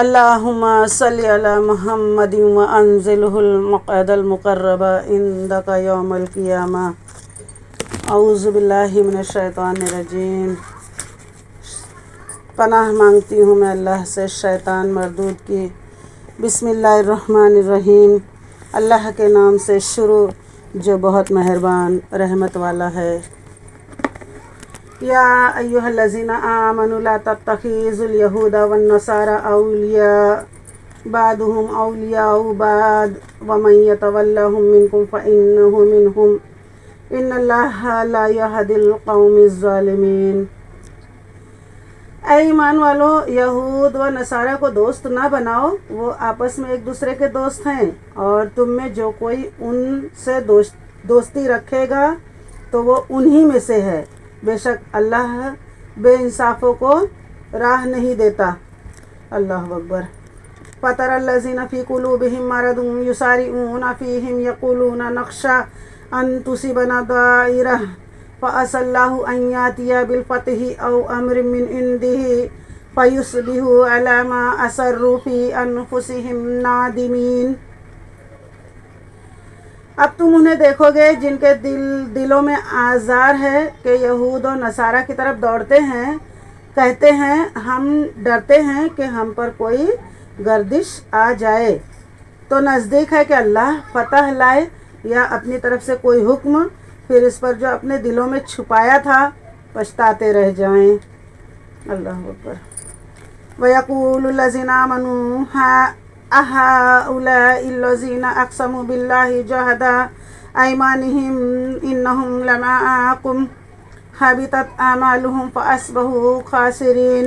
اللہم صلی علی محمد وانزلہ المقعد المقرب عندک یوم القیامہ۔ اعوذ باللہ من الشیطان الرجیم۔ پناہ مانگتی ہوں میں اللہ سے شیطان مردود کی۔ بسم اللہ الرحمن الرحیم۔ اللہ کے نام سے شروع جو بہت مہربان رحمت والا ہے۔ یا ایھا الذین آمنوا لا تتخذوا الیہود والنصارى اولیاء بعضهم اولیاء بعض ومن یتولہم منکم فانہ منہم ان اللہ لا یہدی القوم الظالمین۔ اے ایمان والو، یہود و نصارہ کو دوست نہ بناؤ، وہ آپس میں ایک دوسرے کے دوست ہیں، اور تم میں جو کوئی ان سے دوستی رکھے گا تو وہ انہی میں سے ہے۔ بے شک اللہ بے انصافوں کو راہ نہیں دیتا۔ اللہ اکبر۔ فَتَرَى الَّذِينَ فِي قُلُوبِهِم مَّرَضٌ يُسَارِعُونَ فِيهِمْ يَقُولُونَ نَخْشَىٰ أَن تُصِيبَنَا دَائِرَةٌ فَعَسَى اللَّهُ أَن يَأْتِيَ بِالْفَتْحِ أَوْ أَمْرٍ مِّنْ عِندِهِ فَيُصْبِحُوا عَلَىٰ مَا أَسَرُّوا فِي أَنفُسِهِمْ نَادِمِينَ۔ اب تم انہیں دیکھو گے جن کے دلوں میں آزار ہے کہ یہود و نصارہ کی طرف دوڑتے ہیں، کہتے ہیں ہم ڈرتے ہیں کہ ہم پر کوئی گردش آ جائے، تو نزدیک ہے کہ اللہ فتح لائے یا اپنی طرف سے کوئی حکم، پھر اس پر جو اپنے دلوں میں چھپایا تھا پچھتاتے رہ جائیں۔ اللہ اکبر۔ وَيَقُولُ الَّذِينَ آمَنُوا أَهَٰؤُلَاءِ الَّذِينَ أَقْسَمُوا بِاللَّهِ جَهْدَ أَيْمَانِهِمْ إِنَّهُمْ لَمَعَكُمْ حَبِطَتْ أَعْمَالُهُمْ فَأَصْبَحُوا خَاسِرِينَ۔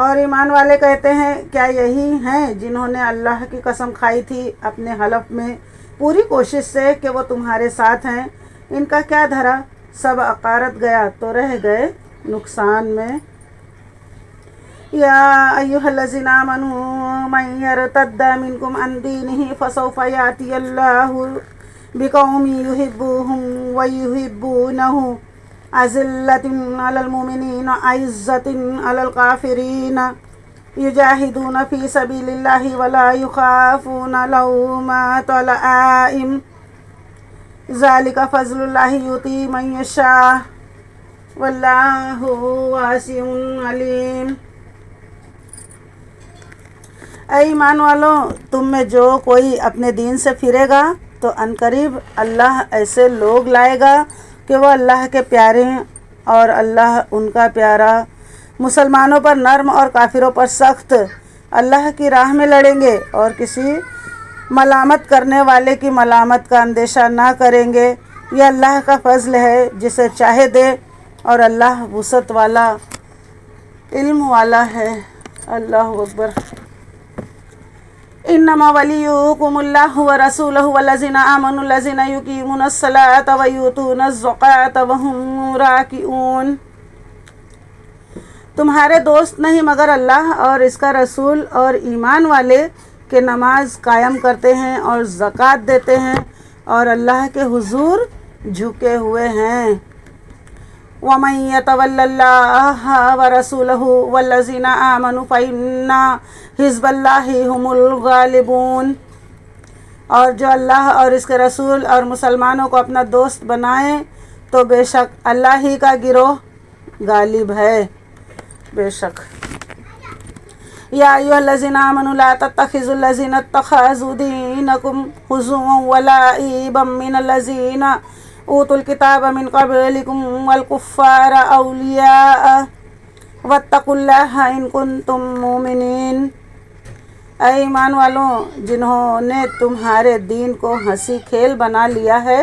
اور ایمان والے کہتے ہیں کیا یہی ہیں جنہوں نے اللہ کی قسم کھائی تھی اپنے حلف میں پوری کوشش سے کہ وہ تمہارے ساتھ ہیں، ان کا کیا دھرا، سب عقارت گیا تو رہ گئے نقصان میں۔ یا ایھا الذین آمنوا من یرتد منکم عن دینہ فسوف یأتی اللہ بقوم یحبونہم ویحبونہ اذلۃ علی المؤمنین اعزۃ علی الکافرین یجاہدون فی سبیل اللہ ولا یخافون لومۃ لائم ذلک فضل اللہ یؤتیہ من یشاء واللہ واسع علیم۔ اے ایمان والوں، تم میں جو کوئی اپنے دین سے پھرے گا تو عنقریب اللہ ایسے لوگ لائے گا کہ وہ اللہ کے پیارے ہیں اور اللہ ان کا پیارا، مسلمانوں پر نرم اور کافروں پر سخت، اللہ کی راہ میں لڑیں گے اور کسی ملامت کرنے والے کی ملامت کا اندیشہ نہ کریں گے۔ یہ اللہ کا فضل ہے جسے چاہے دے، اور اللہ وسعت والا علم والا ہے۔ اللہ اکبر۔ انما ولیکم اللہ ورسولہ والذین آمنوا الذین یقیمون الصلاۃ ویؤتون الزکاۃ وہم راکعون۔ تمہارے دوست نہیں مگر اللہ اور اس کا رسول اور ایمان والے کہ نماز قائم کرتے ہیں اور زکوٰۃ دیتے ہیں اور اللہ کے حضور جھکے ہوئے ہیں۔ وَمَن يَتَوَلَّ اللَّهَ وَرَسُولَهُ وَالَّذِينَ آمَنُوا فَإِنَّ حِزْبَ اللَّهِ هُمُ الْغَالِبُونَ۔ اور جو اللہ اور اس کے رسول اور مسلمانوں کو اپنا دوست بنائیں تو بے شک اللہ ہی کا گروہ غالب ہے۔ بے شک۔ یا ایھا الذین آمنوا لا تتخذوا الذین اتخذوا دینکم ہزوا ولعبا من الذین اوتوا الکتاب من قبلکم والکفار اولیاء واتقوا اللہ ان کنتم مؤمنین۔ اے ایمان والوں، جنہوں نے تمہارے دین کو ہنسی کھیل بنا لیا ہے،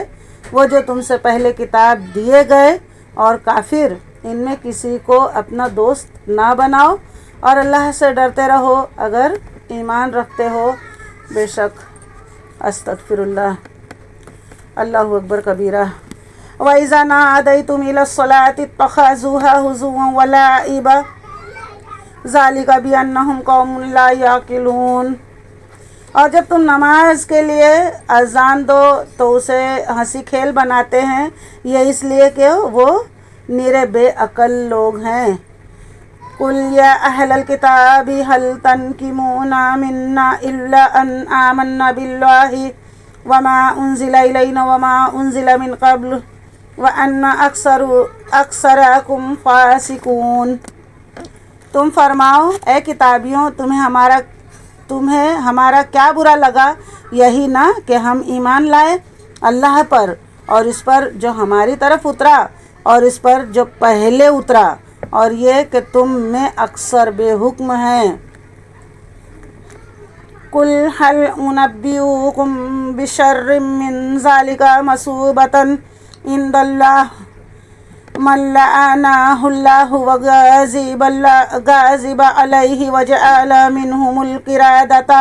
وہ جو تم سے پہلے کتاب دیے گئے، اور کافر، ان میں کسی کو اپنا دوست نہ بناؤ، اور اللہ سے ڈرتے رہو اگر ایمان رکھتے ہو۔ بے شک استغفر اللہ۔ اللہ اکبر کبیرہ۔ وَإِذَا نَادَيْتُمْ إِلَى الصَّلَاةِ اتَّخَذُوهَا هُزُوًا وَلَعِبًا ذَلِكَ بِأَنَّهُمْ قَوْمٌ لَا يَعْقِلُونَ۔ اور جب تم نماز کے لیے اذان دو تو اسے ہنسی کھیل بناتے ہیں، یہ اس لیے کہ وہ نرے بے عقل لوگ ہیں۔ قل یا اہل الکتاب هل تنقمون منا الا ان آمنا باللہ وما انزل الینا وما انزل من قبل وان اکثرکم فاسقون۔ تم فرماؤ اے کتابیوں تمہیں ہمارا کیا برا لگا، یہی نہ کہ ہم ایمان لائے اللہ پر اور اس پر جو ہماری طرف اترا اور اس پر جو پہلے اترا، اور یہ کہ تم میں اکثر بے حکم ہیں۔ قل هل انبئکم بشر من ذلک مثوبۃ عند اللہ من لعنہ اللہ وغضب علیہ وجعل منہم القردۃ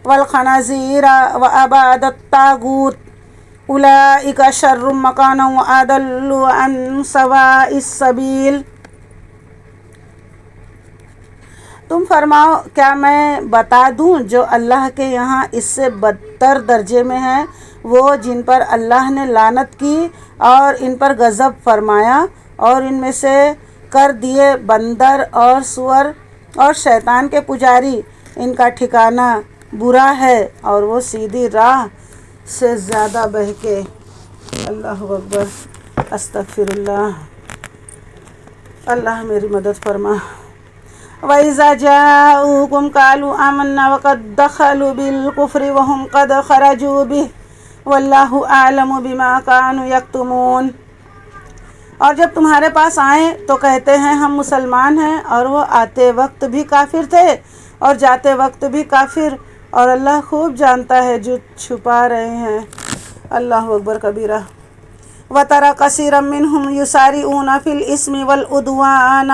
والخنازیر وعباد الطاغوت اولئک شر مکانا واضل عن سواء السبیل۔ تم فرماؤ کیا میں بتا دوں جو اللہ کے یہاں اس سے بدتر درجے میں ہیں، وہ جن پر اللہ نے لعنت کی اور ان پر غضب فرمایا اور ان میں سے کر دیے بندر اور سور اور شیطان کے پجاری، ان کا ٹھکانہ برا ہے اور وہ سیدھی راہ سے زیادہ بہکے۔ اللہ اکبر، استغفر اللہ۔ اللہ میری مدد فرما۔ وَإِذَا جَاءُوكُمْ قَالُوا آمَنَّا وَقَدْ دَخَلُوا بِالْكُفْرِ وَهُمْ قَدْ خَرَجُوا بِهِ وَاللَّهُ أَعْلَمُ بِمَا كَانُوا يَكْتُمُونَ۔ اور جب تمہارے پاس آئیں تو کہتے ہیں ہم مسلمان ہیں، اور وہ آتے وقت بھی کافر تھے اور جاتے وقت بھی کافر، اور اللہ خوب جانتا ہے جو چھپا رہے ہیں۔ اللہ اکبر کبیرہ۔ وَتَرَى كَثِيرًا مِّنْهُمْ يُسَارِعُونَ فِي الْإِثْمِ وَالْعُدْوَانِ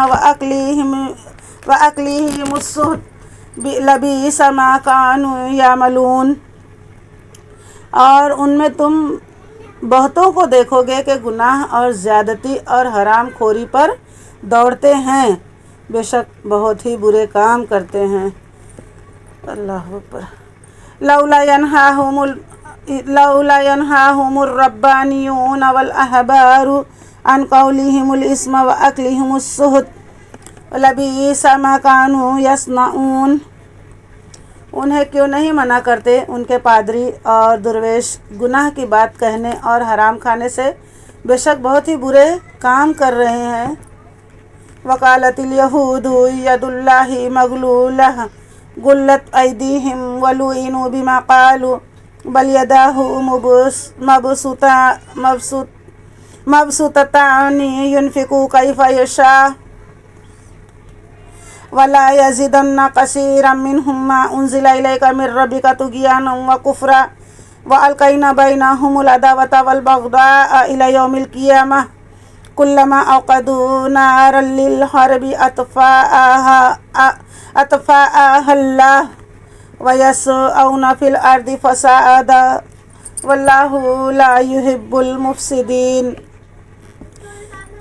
وَأَكْلِهِمُ السُّحْتَ لَبِئْسَ مَا كَانُوا يَعْمَلُونَ۔ اور ان میں تم بہتوں کو دیکھو گے کہ گناہ اور زیادتی اور حرام خوری پر دوڑتے ہیں، بے شک بہت ہی برے کام کرتے ہیں۔ اللہ اکبر۔ لولا ينهاهم الربانيون والأحبار عن قولهم الإثم وأكلهم السحت لبئس ما كانوا يصنعون۔ انہیں کیوں نہیں منع کرتے ان کے پادری اور درویش گناہ کی بات کہنے اور حرام کھانے سے، بے شک بہت ہی برے کام کر رہے ہیں۔ وقالت اليهود يد الله مغلولة غلت أيديهم ولعنوا بما قالوا بل يداه مبسوطتان ينفق كيف يشاء ولا يزيدن كثيرا منهم ما أنزل إليك من ربك طغيانا وكفرا وألقينا بينهم العداوة والبغضاء إلى يوم القيامة كلما أوقدوا نارا للحرب أطفأها الله وَيَسْعَوْنَ فِي الْأَرْضِ فَسَادًا وَاللَّهُ لَا يُحِبُّ الْمُفْسِدِينَ۔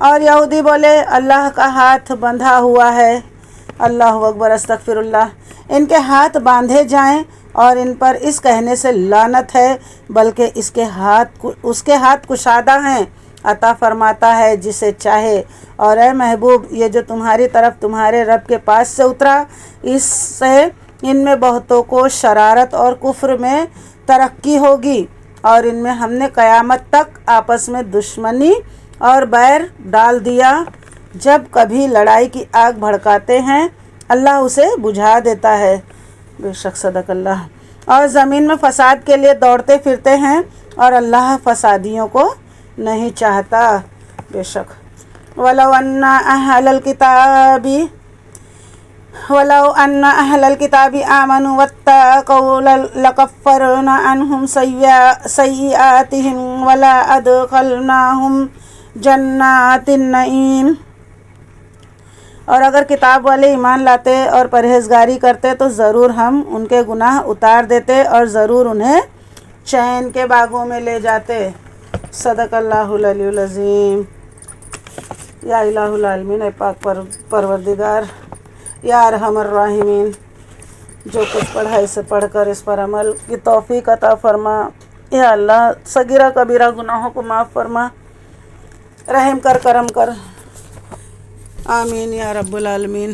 اور یہودی بولے اللہ کا ہاتھ بندھا ہوا ہے۔ اللہ اکبر، استغفر اللہ۔ ان کے ہاتھ باندھے جائیں اور ان پر اس کہنے سے لعنت ہے، بلکہ اس کے ہاتھ کشادہ ہیں، عطا فرماتا ہے جسے چاہے۔ اور اے محبوب، یہ جو تمہاری طرف تمہارے رب کے پاس سے اترا، اس سے ان میں بہتوں کو شرارت اور کفر میں ترقی ہوگی، اور ان میں ہم نے قیامت تک آپس میں دشمنی اور بیر ڈال دیا۔ جب کبھی لڑائی کی آگ بھڑکاتے ہیں اللہ اسے بجھا دیتا ہے۔ بے شک صدق اللہ۔ اور زمین میں فساد کے لیے دوڑتے پھرتے ہیں اور اللہ فسادیوں کو نہیں چاہتا۔ بے شک۔ وَلَوْ أَنَّ أَهْلَ الْكِتَابِ آمَنُوا وَاتَّقَوْا لَكَفَّرْنَا عَنْهُمْ سَيِّئَاتِهِمْ وَلَأَدْخَلْنَاهُمْ جَنَّاتِ النَّعِيمِ۔ اور اگر کتاب والے ایمان لاتے اور پرہیزگاری کرتے تو ضرور ہم ان کے گناہ اتار دیتے اور ضرور انہیں چین کے باغوں میں لے جاتے۔ صدق اللہ العلی العظیم۔ یا الہ العالمین، اے پاک پروردگار، یا ارحم الراحمین، جو کچھ پڑھا اسے پڑھ کر اس پر عمل کی توفیق عطا فرما۔ یا اللہ صغیرہ کبیرہ گناہوں کو معاف فرما، رحم کر، کرم کر، آمین یا رب العالمین۔